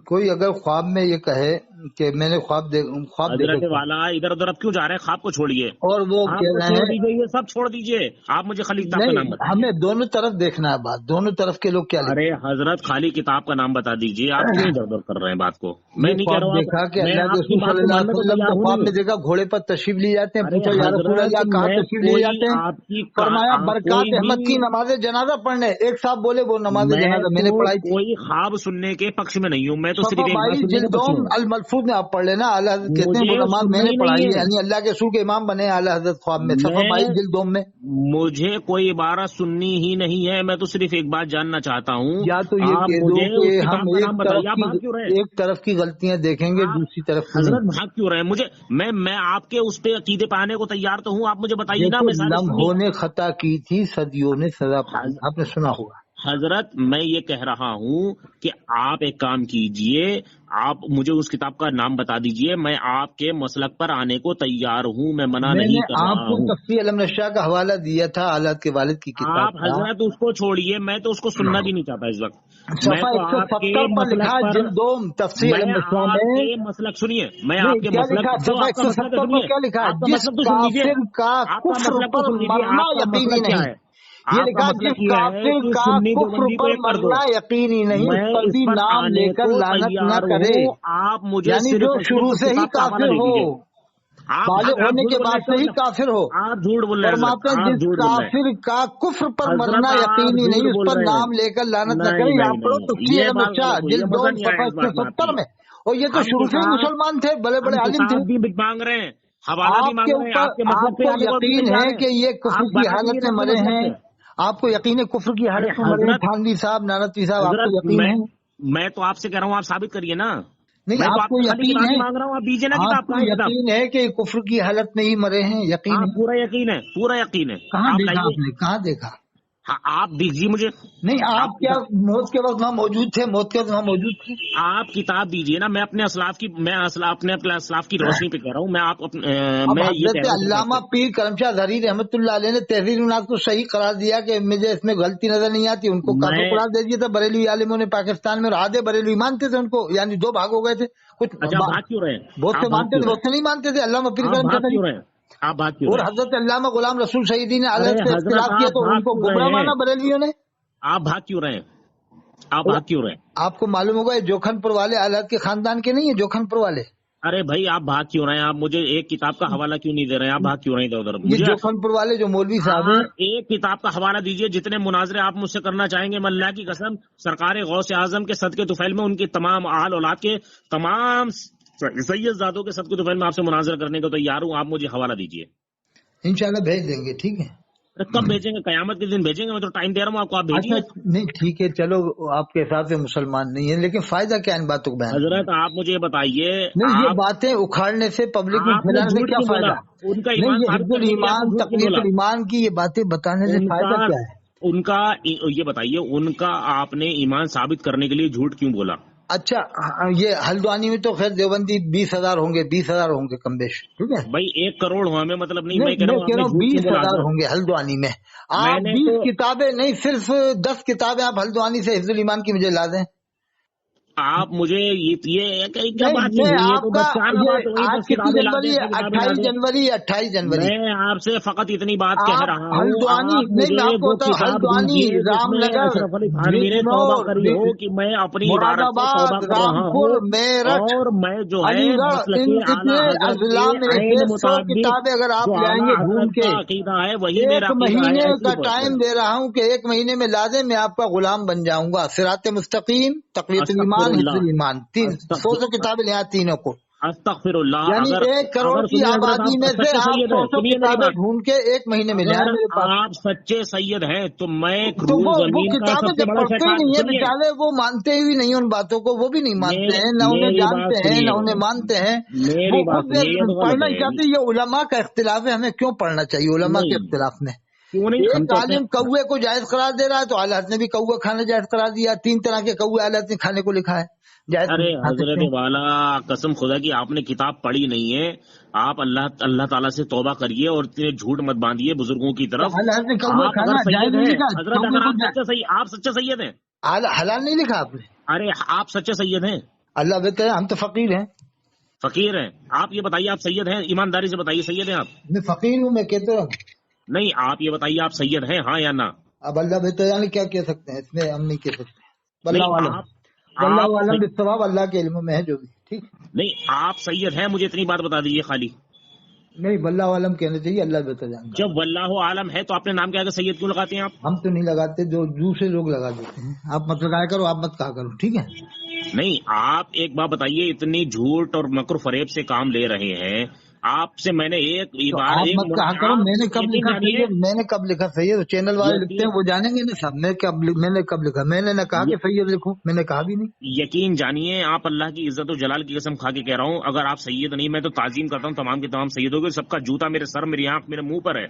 کوئی اگر خواب میں یہ کہے کہ میں نے خواب حضرت والا ادھر ادھر اب کیوں جا رہے ہیں؟ خواب کو چھوڑیے اور وہ چھوڑ دیجیے, یہ سب چھوڑ دیجیے. آپ مجھے خالی کتاب کا نام بتائیے. ہمیں دونوں طرف دیکھنا ہے بات, دونوں طرف کے لوگ کیا. ارے حضرت خالی کتاب کا نام بتا دیجیے, آپ کیوں ادھر ادھر کر رہے ہیں بات کو؟ میں نہیں کہہ رہا ہوں دیکھا کہ اللہ کے رسول صلی اللہ علیہ وسلم کو خواب میں دیکھا گھوڑے پر تشریف لے جاتے ہیں, پوچھا یا رسول اللہ کہاں تشریف لے جاتے ہیں؟ فرمایا برکات احمد کی نماز جنازہ پڑھنے. ایک صاحب بولے وہ نماز جنازہ میں نے پڑھائی تھی. کوئی خواب سننے کے پکش میں نہیں ہوں میں, تو صرف الملفوظ میں آپ پڑھ لینا, اعلیٰ حضرت کہتے ہیں وہ نماز میں نے پڑھائی ہے, یعنی اللہ کے رسول کے امام بنے اعلیٰ حضرت خواب میں. صفحہ 22 جلد 2 میں. مجھے کوئی عبارت سننی ہی نہیں ہے, میں تو صرف ایک بات جاننا چاہتا ہوں. یا تو یہ کہہ دو کہ ہم ایک طرف کی غلطیاں دیکھیں گے, دوسری طرف حضرت بھاگ کیوں رہے ہیں؟ مجھے میں آپ کے اس پہ عقیدے پہ آنے کو تیار تو ہوں, آپ مجھے بتائیے نا. لمحوں نے خطا کی تھی, صدیوں نے سزا پائی, آپ نے سنا ہوگا. حضرت میں یہ کہہ رہا ہوں کہ آپ ایک کام کیجئے, آپ مجھے اس کتاب کا نام بتا دیجئے, میں آپ کے مسلک پر آنے کو تیار ہوں, میں منع نہیں کر رہا ہوں. آپ کو تفسیر علم نشاء کا حوالہ دیا تھا اعلیٰ کے والد کی کتاب. آپ حضرت اس کو چھوڑیے, میں تو اس کو سننا بھی نہیں چاہتا اس وقت. صفحہ 170 پر لکھا ہے جلد 2 تفسیر علم نشاء میں. مسلک سنیے, میں آپ کے مسلک صفحہ 170 پر کیا لکھا ہے؟ جس کافر کا کفر پر مرنا یقینی نہیں. یہ لکھا جس کافر کا کفر پر مرنا یقینی نہیں, اس پر بھی نام لے کر لعنت نہ کرے. آپ مجھے یعنی جو شروع سے ہی کافر ہو, بالغ ہونے کے بعد سے ہی کافر ہو, آپ جھوٹ بول رہے ہیں. جس کافر کا کفر پر مرنا یقینی نہیں, اس پر نام لے کر لعنت نہ کرے. آپ پڑھو تفسیر علم نشاء جلد 2 صفحہ 170 میں. اور یہ تو شروع سے ہی مسلمان تھے, بڑے بڑے عالم تھے. مانگ رہے ہیں آپ کے اوپر, آپ کو یقین ہے کہ یہ کفر کی حالت میں مرے ہیں؟ آپ کو یقین ہے کفر کی حالت میں مرے ہیں تھانوی صاحب, نانوتوی صاحب, آپ کو یقین ہے؟ میں تو آپ سے کہہ رہا ہوں, آپ ثابت کریے نا. نہیں, آپ کو یقین ہے, مانگ رہا ہوں, آپ دیجیے نا آپ کو یقین ہے کہ کفر کی حالت میں ہی مرے ہیں؟ یقین ہے, پورا یقین ہے, پورا یقین ہے. کہاں دیکھا آپ نے, کہاں دیکھا؟ ہاں آپ دیجیے مجھے. نہیں, آپ کیا موت کے وقت وہاں موجود تھے؟ موت کے وقت وہاں موجود تھے. آپ کتاب دیجیے نا, میں اپنے اسلاف کی, میں اپنے اسلاف کی روشنی پہ کہہ رہا ہوں. میں آپ حضرت علامہ پیر کرم شاہ ظہری رحمۃ اللہ علیہ نے تحریر الناس کو صحیح قرار دیا کہ مجھے اس میں غلطی نظر نہیں آتی, ان کو کافر قرار دے دیا تھا بریلوی عالموں نے پاکستان میں, اور آدھے بریلوی مانتے تھے ان کو, یعنی 2 بھاگ ہو گئے تھے. کچھ بہت سے مانتے تھے, بہت سے نہیں مانتے تھے. علامہ پیر کرم شاہ ظہری اور حضرت علامہ غلام رسول شہیدی نے علیہ سے اختلاف کیا تو ان کو گمراہ مانا بریلویوں نے. آپ بھاگ کیوں رہے ہیں؟ آپ بھاگ کیوں رہے ہیں؟ آپ کو معلوم ہوگا یہ جوکھن پور والے آلات کے خاندان کے نہیں ہے, جوکھن پور والے. ارے بھائی آپ بھاگ کیوں رہے ہیں؟ آپ مجھے ایک کتاب کا حوالہ کیوں نہیں دے رہے ہیں؟ آپ بھاگ کیوں رہے ہیں ادھر ادھر؟ یہ جوکھن پور والے جو مولوی صاحب ہیں, ایک کتاب کا حوالہ دیجئے, جتنے مناظرے آپ مجھ سے کرنا چاہیں گے, میں اللہ کی قسم سرکار غوث اعظم کے صدقے طفیل میں, ان کی تمام آل اولاد کے تمام سید زادوں کے صدقے طفیل میں آپ سے مناظرہ کرنے کو تیار ہوں. آپ مجھے حوالہ دیجیے, انشاءاللہ بھیج دیں گے. ٹھیک ہے, کب بھیجیں گے؟ قیامت کے دن بھیجیں گے, میں تو ٹائم دے رہا ہوں آپ کو, آپ بھیجیے. نہیں ٹھیک ہے, چلو آپ کے حساب سے مسلمان نہیں ہے, لیکن فائدہ کیا ان باتوں کو بیان؟ حضرت آپ مجھے بتائیے, یہ باتیں اکھاڑنے سے, پبلک میں پھیلانے سے کیا فائدہ؟ ان کا ایمان, تقویت الایمان کی یہ باتیں بتانے سے فائدہ کیا ہے؟ ان کا یہ بتائیے, ان کا آپ نے ایمان ثابت کرنے کے لیے جھوٹ کیوں بولا؟ اچھا, یہ ہلدوانی میں تو خیر دیوبندی 20,000 ہوں گے, 20,000 ہوں گے کم بیش. ٹھیک ہے بھائی, 1 کروڑ ہوں ہمیں مطلب نہیں, میں کہہ رہا ہوں 20,000 ہوں گے ہلدوانی میں. آپ 20 کتابیں نہیں, صرف 10 کتابیں آپ ہلدوانی سے حفظ الایمان کی مجھے لا دیں. آپ مجھے یہ کیا نہیں، بات میں ہے، یہ آپ تو کا بچانہ بات ہو گئی، آج بس کتنی کتابیں لا جنوری دیں، ہے؟ کتابیں لا 28 دیں۔ جنوری 28 جنوری میں آپ سے فقط اتنی بات کہہ آپ رہا ہوں، ہلدوانی، آپ نہیں میں مجھے آپ کو وہ بتاؤں، کتاب ہلدوانی، دیجیے جس رام میں نگر، اشرف علی تھانوی نے توبہ بجنور، کری ہو کہ میں اپنی مراد عبارت سے توبہ آباد، کر رہا رامپور، ہوں، میرٹھ، اور میں جو ہے علی گڑھ، مسلک ان اعلیٰ اتنے حضرت کے اضلاع میں سے عین 100 مطابق کتابیں اگر جو آپ لے آئیں اعلیٰ گے ڈھونڈ حضرت کے، کا عقیدہ ہے وہی ایک میرا عقیدہ ہے، مہینے ایسی کا بات ٹائم ہے۔ دے رہا ہوں کہ ایک مہینے میں لازم میں آپ کا غلام بن جاؤں گا۔ صراط مستقیم، تقویت استغفر الایمان، حفظ اللہ، الایمان، 100 کتابیں لے آئیں تینوں کو، استغفر اللہ۔ یعنی اگر 1 کروڑ اگر کی سنیے حضرت، آبادی آپ میں سے سچے آپ سید ہیں، 100 سنیے میری کتابیں بات، ڈھونڈ کے ایک مہینے میں لے آئیں اگر میرے پاس۔ آپ سچے سید ہیں تو میں تو روح وہ زمین کا کتابیں سب سے جب بڑا پڑھتے ہی شیطان، نہیں ہے سنیے بیچارے، وہ مانتے ہی نہیں ان باتوں کو، وہ بھی نہیں مانتے ہیں، نہ انہیں میری بات جانتے ہیں نہ سنیے، انہیں مانتے ہیں، وہ میری بات خود سنیے، یہ تو غلط پڑھنا ہی ہے۔ چاہتے۔ یہ علماء کا اختلاف ہے، ہمیں کیوں پڑھنا چاہیے علماء کے نہیں اختلاف میں؟ کیوں نہیں، ہم ایک تو عالم کوے کو جائز قرار دے رہا ہے تو اعلی حضرت نے بھی کوے کھانا جائز قرار دیا، 3 طرح کے کوے اعلی حضرت نے کھانے کو لکھا ہے، جائز ارے کھا سکتے حضرت ہیں۔ والا، قسم خدا کی آپ نے کتاب پڑھی نہیں ہے، آپ اللہ تعالیٰ سے توبہ کریے اور اتنے جھوٹ مت باندھیے بزرگوں کی طرف۔ اعلی حضرت نے کوے آپ اگر کھانا جائز سید نہیں ہیں لکھا، حضرت، کوے اگر کو آپ سچے سید ہیں، حلال نہیں لکھا آپ نے؟ ارے آپ سچے سید ہیں، اللہ بہتر ہے، ہم تو فقیر ہیں۔ فقیر ہیں، آپ یہ بتائیے آپ سید ہیں؟ ایمانداری سے بتائیے سید ہیں آپ؟ میں فقیر ہوں، میں کہتا ہوں۔ نہیں، آپ یہ بتائیے آپ سید ہیں، ہاں یا نہ؟ اب اللہ بہتر جانے کیا کہہ سکتے ہیں، اس میں ہم نہیں کہہ سکتے۔ نہیں، واللہ عالم، واللہ عالم بالصواب، اللہ کے علم میں ہے جو بھی، ٹھیک۔ نہیں، آپ سید ہیں، مجھے اتنی بات بتا دیجیے خالی۔ نہیں، واللہ عالم کہنا چاہیے، اللہ بہتر جانتا ہے۔ جب واللہ عالم ہے تو آپ نے نام کے آگے سید کیوں لگاتے ہیں آپ؟ ہم تو نہیں لگاتے، جو دوسرے لوگ لگا دیتے ہیں، آپ مت لگایا کرو، آپ مت کہا کرو، ٹھیک ہے۔ نہیں، آپ ایک بات بتائیے، اتنی جھوٹ اور مکر فریب سے کام لے رہے ہیں، آپ سے میں نے ایک تو بار آپ مت کہا کرو، میں نے کب یقین لکھا جانیے، سید، میں نے کب لکھا سید، چینل والے لکھتے ہیں وہ جانیں گے نا صاحب، میں نے کب لکھا، میں نے نہ کہا کہ سید لکھو، میں نے کہا بھی نہیں۔ یقین جانیے، آپ اللہ کی عزت و جلال کی قسم کھا کے کہہ رہا ہوں، اگر آپ سید نہیں، میں تو تعظیم کرتا ہوں تمام کے تمام سیدوں کے، سب کا جوتا میرے سر، میری آنکھ، میرے منہ پر ہے،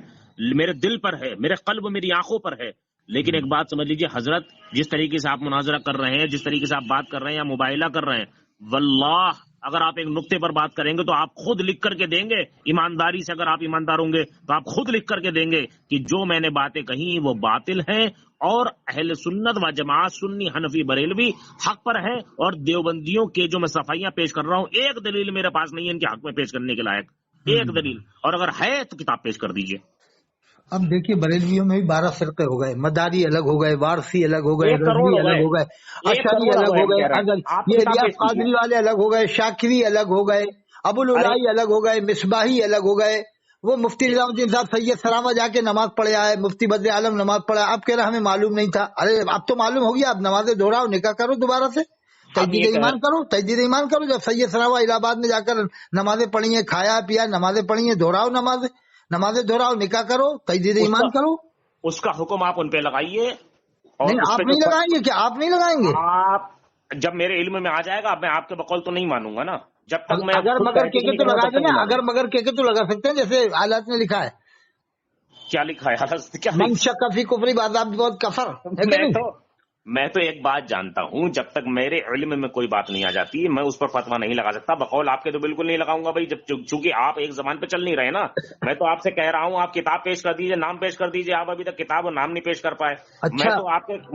میرے دل پر ہے، میرے قلب میری آنکھوں پر ہے۔ لیکن ایک بات سمجھ لیجیے حضرت، جس طریقے سے آپ مناظرہ کر رہے ہیں، جس طریقے سے آپ بات کر رہے ہیں یا مباہلہ کر رہے ہیں، واللہ اگر آپ ایک نقطے پر بات کریں گے تو آپ خود لکھ کر کے دیں گے، ایمانداری سے اگر آپ ایماندار ہوں گے تو آپ خود لکھ کر کے دیں گے کہ جو میں نے باتیں کہیں وہ باطل ہیں، اور اہل سنت و جماعت سنی حنفی بریلوی حق پر ہے، اور دیوبندیوں کے جو میں صفائیاں پیش کر رہا ہوں ایک دلیل میرے پاس نہیں ہے ان کے حق میں پیش کرنے کے لائق، ایک دلیل، اور اگر ہے تو کتاب پیش کر دیجئے۔ اب دیکھیے بریلویوں میں بھی 12 فرقے ہو گئے، مداری الگ ہو گئے، وارسی الگ ہو گئے، 1 کروڑ رضوی ہو الگ گئے، ہو گئے، 1 اشعری کروڑ ہو الگ گئے ہو ہم گئے، کہہ رہے ہیں، آپ یہ کتاب ریاض پیش کیجیے۔ قادری والے الگ ہو گئے، شاکری الگ ہو گئے، ابو العلائی الگ ہو گئے، مصباحی الگ ہو گئے، وہ مفتی نظام الدین صاحب سید سراما جا کے نماز پڑھے آئے، مفتی بدر عالم نماز پڑھا، اب کہہ رہا ہمیں معلوم نہیں تھا۔ ارے اب تو معلوم ہو گیا، اب نمازیں دہراؤ، نکاح کرو دوبارہ سے، ہم یہ تجدید ایمان کرو، تجدید ایمان کرو۔ جب سید سراما الہ آباد میں جا کر نمازیں پڑھی ہیں، کھایا پیا، نمازیں پڑھی ہیں، دہراؤ نمازیں دہراؤ، نکاح کرو، تجدید ایمان کرو۔ اس کا حکم آپ ان پہ لگائیے، اور نہیں، اس آپ پہ جو نہیں لگائیں گے کیا؟ آپ نہیں لگائیں گے؟ آپ جب میرے علم میں آ جائے گا میں آپ کے بقول تو نہیں مانوں گا نا، جب تک میں اگر خود مگر تحقیق کے نہیں تو کروں گا لگا تب تک دیں نہیں نا، مانوں اگر گا۔ مگر کے تو لگا سکتے ہیں، جیسے حالات نے لکھا ہے، کیا لکھا ہے حضرت، کیا من لکھا شک فی کفری بعد بہت کفر ہے کہ نہیں؟ میں تو ایک بات جانتا ہوں، جب تک میرے علم میں کوئی بات نہیں آ جاتی میں اس پر فتویٰ نہیں لگا سکتا، بقول آپ کے تو بالکل نہیں لگاؤں گا بھائی، جب چونکہ آپ ایک زبان پہ چل نہیں رہے نا، میں تو آپ سے کہہ رہا ہوں آپ کتاب پیش کر دیجئے، نام پیش کر دیجئے، آپ ابھی تک کتاب اور نام نہیں پیش کر پائے۔ اچھا،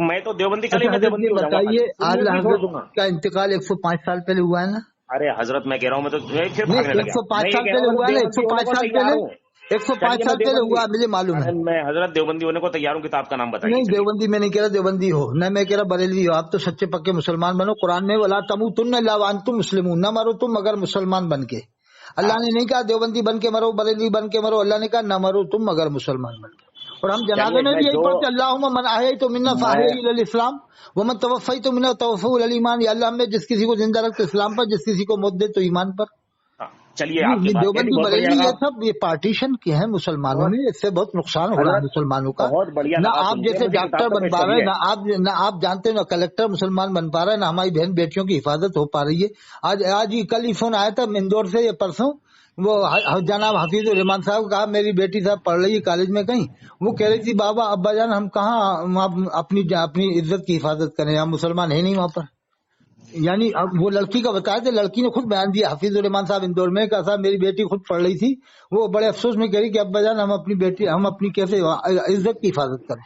میں تو دیوبندی چلیے، میں حضرت دیوبندی یہ ہو جاؤں گا، بتائیے، سنیت اعلی بھی چھوڑ دوں گا۔ حضرت کا انتقال 105 سال پہلے ہوا ہے نا؟ ارے حضرت میں کہہ رہا ہوں، میں تو پھر نہیں، بھاگنے لگا، 105 میں یہ سال کہہ رہا پہلے ہوں ہوا ہے نا، دیوبندی ہونے 105 کو سال تیار پہلے، ہوں، 105 چلیے میں سال پہلے دیوبندی، ہوا، مجھے معلوم ہے۔ میں حضرت دیوبندی ہونے کو تیار ہوں، کتاب کا نام بتائیے نہیں، چلیے۔ دیوبندی میں نہیں کہہ رہا دیوبندی ہو، نہ میں کہہ رہا بریلوی ہو، آپ تو سچے پکے مسلمان بنو، قرآن میں وَلَا تَمُوتُنَّ إِلَّا وَأَنْتُمْ مُسْلِمُونَ، نہ مرو تم مگر مسلمان بن کے۔ اللہ نے نہیں کہا دیوبندی بن کے مرو، بریلوی بن کے مرو، اللہ نے کہا نہ مرو تم مگر مسلمان بن کے۔ اور ہم جنازے چلیے میں میں بھی یہی جو پڑھتے اللہم من احییت منا فاحیہ الی الاسلام ومن توفیت منا توفہ الی الایمان، یا اللہ ہم نے جس کسی کو زندہ رکھ تو اسلام پر، جس کسی کو موت دے تو ایمان پر۔ چلیے آپ کی یہ بات کہہ دی، دیوبندی بہت بڑھیا بریلوی لگا یہ سب یہ پارٹیشن کے ہیں مسلمانوں میں، اس سے بہت نقصان ہو رہا ہے حضرت، مسلمانوں کا۔ بہت بڑھیا نہ لگا آپ سن کے، جیسے مجھے ڈاکٹر کتاب تو بن پیش پا رہے کریے۔ ہیں، نہ آپ جانتے نہ کلیکٹر مسلمان بن پا رہے ہیں، نہ ہماری بہن بیٹیوں کی حفاظت ہو پا رہی ہے۔ آج ہی کل ہی فون آیا تھا اندور سے، یہ پرسوں، وہ جناب حفیظ الرحمان صاحب کہا میری بیٹی صاحب پڑھ رہی ہے کالج میں کہیں، وہ کہہ رہی تھی بابا ابا جان ہم کہاں اپنی عزت کی حفاظت کریں، ہم مسلمان ہیں نہیں وہاں پر۔ یعنی اب وہ لڑکی کا بتایا تھا، لڑکی نے خود بیان دیا، حفیظ الرحمان صاحب اندور میں، کہا صاحب میری بیٹی خود پڑھ رہی تھی، وہ بڑے افسوس میں کہہ رہی کہ ابا جان ہم اپنی بیٹی ہم اپنی کیسے عزت کی حفاظت کریں۔